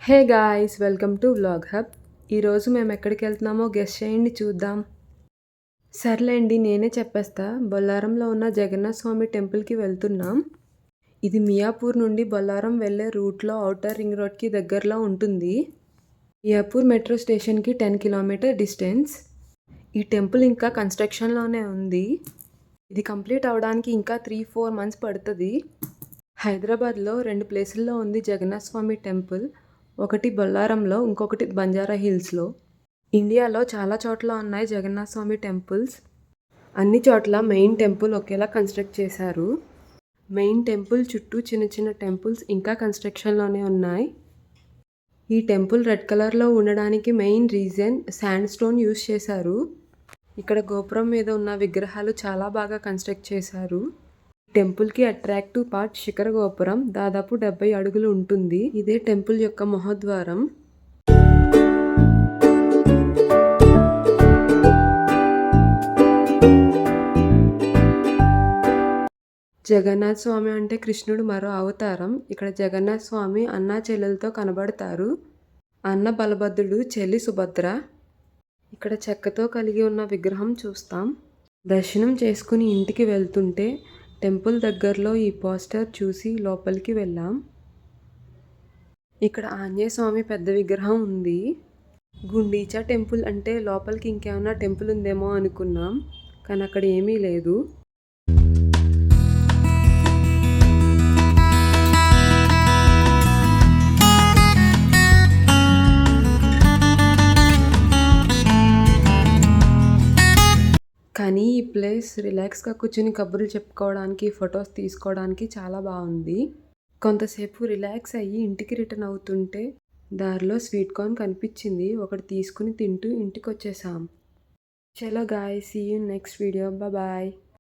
Hey guys, welcome to vlog hub. ఈరోజు మేము ఎక్కడికి వెళ్తున్నామో గెస్ చేయండి చూద్దాం. సర్లేండి, నేనే చెప్పేస్తా. బొల్లారంలో ఉన్న జగన్నాథ స్వామి టెంపుల్కి వెళ్తున్నాం. ఇది మియాపూర్ నుండి బొల్లారం వెళ్ళే రూట్లో ఔటర్ రింగ్ రోడ్కి దగ్గరలో ఉంటుంది. మియాపూర్ మెట్రో స్టేషన్కి 10 కిలోమీటర్ డిస్టెన్స్. ఈ టెంపుల్ ఇంకా కన్స్ట్రక్షన్లోనే ఉంది. ఇది కంప్లీట్ అవడానికి ఇంకా 3-4 మంత్స్ పడుతుంది. హైదరాబాద్లో 2 ప్లేసుల్లో ఉంది జగన్నాథ స్వామి టెంపుల్. ఒకటి బొల్లారంలో, ఇంకొకటి బంజారా హిల్స్లో. ఇండియాలో చాలా చోట్ల ఉన్నాయి జగన్నాథ స్వామి టెంపుల్స్. అన్ని చోట్ల మెయిన్ టెంపుల్ ఒకేలా కన్స్ట్రక్ట్ చేశారు. మెయిన్ టెంపుల్ చుట్టూ చిన్న చిన్న టెంపుల్స్ ఇంకా కన్స్ట్రక్షన్లోనే ఉన్నాయి. ఈ టెంపుల్ రెడ్ కలర్లో ఉండడానికి main reason sand stone use చేశారు. ఇక్కడ గోపురం మీద ఉన్న విగ్రహాలు చాలా బాగా కన్స్ట్రక్ట్ చేశారు. టెంపుల్కి అట్రాక్టివ్ పార్ట్ శిఖర గోపురం, దాదాపు 70 అడుగులు ఉంటుంది. ఇదే టెంపుల్ యొక్క మహోద్వారం. జగన్నాథ స్వామి అంటే కృష్ణుడు మరో అవతారం. ఇక్కడ జగన్నాథ స్వామి అన్నా చెల్లెలతో కనబడతారు. అన్న బలభద్రుడు, చెల్లి సుభద్ర. ఇక్కడ చెక్కతో కలిగి ఉన్న విగ్రహం చూస్తాం. దర్శనం చేసుకుని ఇంటికి వెళ్తుంటే టెంపుల్ దగ్గరలో ఈ పోస్టర్ చూసి లోపలికి వెళ్ళాం. ఇక్కడ ఆంజనేయ స్వామి పెద్ద విగ్రహం ఉంది. గుండీచా టెంపుల్ అంటే లోపలికి ఇంకేమైనా టెంపుల్ ఉందేమో అనుకున్నాం, కానీ అక్కడ ఏమీ లేదు. కానీ ఈ ప్లేస్ రిలాక్స్గా కూర్చుని కబుర్లు చెప్పుకోవడానికి, ఫొటోస్ తీసుకోవడానికి చాలా బాగుంది. కొంతసేపు రిలాక్స్ అయ్యి ఇంటికి రిటర్న్ అవుతుంటే దారిలో స్వీట్ కార్న్ కనిపించింది. ఒకటి తీసుకుని తింటూ ఇంటికి వచ్చేసాం. చలో guys, see you next video. Bye.